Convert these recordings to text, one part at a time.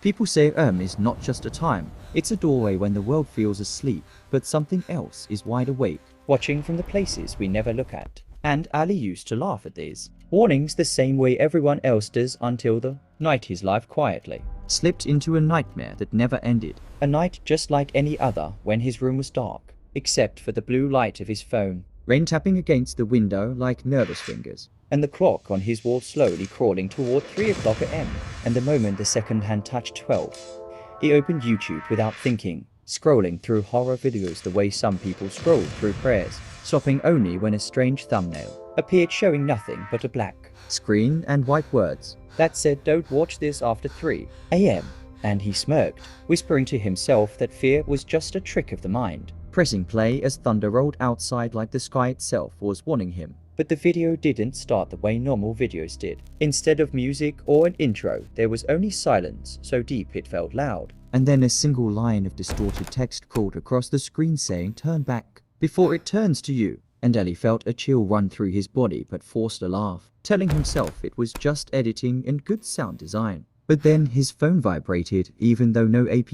People say is not just a time, it's a doorway when the world feels asleep, but something else is wide awake, watching from the places we never look at. And Ali used to laugh at these warnings the same way everyone else does until the night his life quietly slipped into a nightmare that never ended. A night just like any other when his room was dark, except for the blue light of his phone, rain tapping against the window like nervous fingers, and the clock on his wall slowly crawling toward 3 o'clock a.m. And the moment the second hand touched 12, he opened YouTube without thinking, scrolling through horror videos the way some people scroll through prayers, stopping only when a strange thumbnail appeared showing nothing but a black screen and white words that said, "Don't watch this after 3 a.m. And he smirked, whispering to himself that fear was just a trick of the mind, pressing play as thunder rolled outside like the sky itself was warning him. But the video didn't start the way normal videos did. Instead of music or an intro, there was only silence, so deep it felt loud. And then a single line of distorted text crawled across the screen saying, "Turn back before it turns to you." And Ali felt a chill run through his body but forced a laugh, telling himself it was just editing and good sound design. But then his phone vibrated, even though no app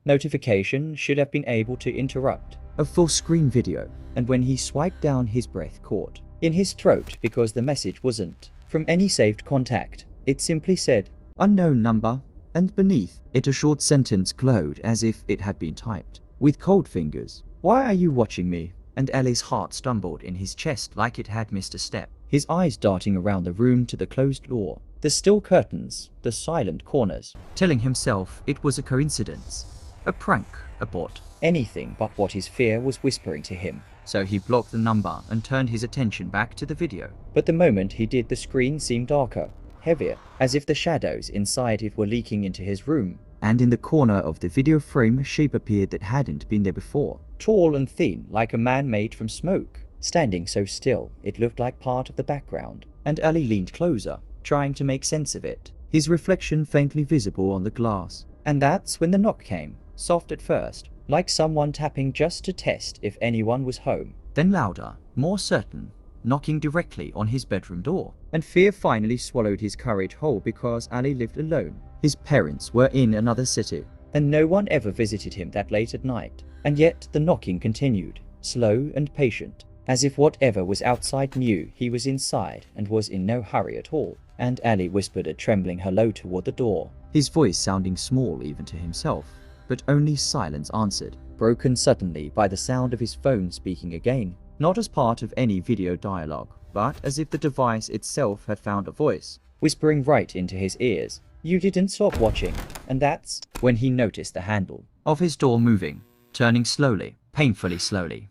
notification should have been able to interrupt a full screen video. And when he swiped down, his breath caught in his throat because the message wasn't from any saved contact. It simply said, "Unknown number," and beneath it a short sentence glowed as if it had been typed with cold fingers. "Why are you watching me?" And Ali's heart stumbled in his chest like it had missed a step, his eyes darting around the room to the closed door, the still curtains, the silent corners, telling himself it was a coincidence, a prank, a bot, anything but what his fear was whispering to him. So he blocked the number and turned his attention back to the video. But the moment he did, the screen seemed darker, heavier, as if the shadows inside it were leaking into his room. And in the corner of the video frame, a shape appeared that hadn't been there before. Tall and thin, like a man made from smoke. Standing so still, it looked like part of the background. And Ali leaned closer, trying to make sense of it, his reflection faintly visible on the glass. And that's when the knock came, soft at first, like someone tapping just to test if anyone was home. Then louder, more certain, knocking directly on his bedroom door. And fear finally swallowed his courage whole because Ali lived alone. His parents were in another city, and no one ever visited him that late at night. And yet the knocking continued, slow and patient, as if whatever was outside knew he was inside and was in no hurry at all. And Ali whispered a trembling hello toward the door, his voice sounding small even to himself. But only silence answered, broken suddenly by the sound of his phone speaking again, not as part of any video dialogue, but as if the device itself had found a voice, whispering right into his ears, "You didn't stop watching." And that's when he noticed the handle of his door moving, turning slowly, painfully slowly,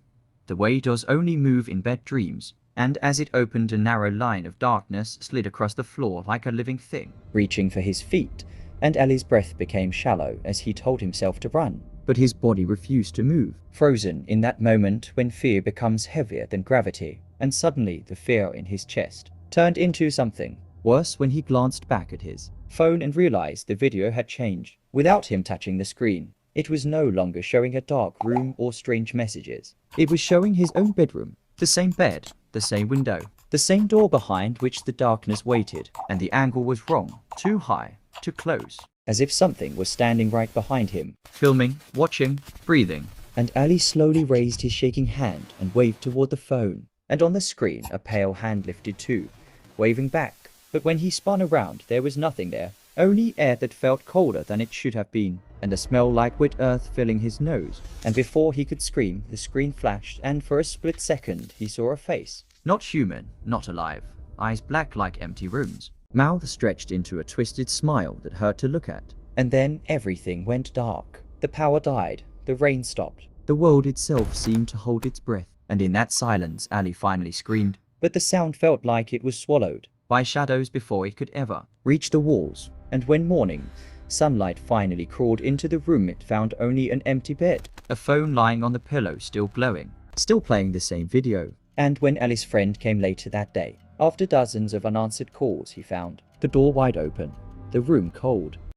the way doors only move in bad dreams. And as it opened, a narrow line of darkness slid across the floor like a living thing, reaching for his feet. And Ali's breath became shallow as he told himself to run. But his body refused to move, frozen in that moment when fear becomes heavier than gravity. And suddenly the fear in his chest turned into something worse when he glanced back at his phone and realized the video had changed. Without him touching the screen, it was no longer showing a dark room or strange messages. It was showing his own bedroom, the same bed, the same window, the same door behind which the darkness waited. And the angle was wrong, too high, too close, as if something was standing right behind him, filming, watching, breathing. And Ali slowly raised his shaking hand and waved toward the phone. And on the screen, a pale hand lifted too, waving back. But when he spun around, there was nothing there, only air that felt colder than it should have been, and a smell like wet earth filling his nose. And before he could scream, the screen flashed, and for a split second, he saw a face. Not human, not alive, eyes black like empty rooms, mouth stretched into a twisted smile that hurt to look at. And then everything went dark. The power died. The rain stopped. The world itself seemed to hold its breath. And in that silence, Ali finally screamed. But the sound felt like it was swallowed by shadows before it could ever reach the walls. And when morning sunlight finally crawled into the room, it found only an empty bed, a phone lying on the pillow still glowing, still playing the same video. And when Ali's friend came later that day, after dozens of unanswered calls, he found the door wide open, the room cold,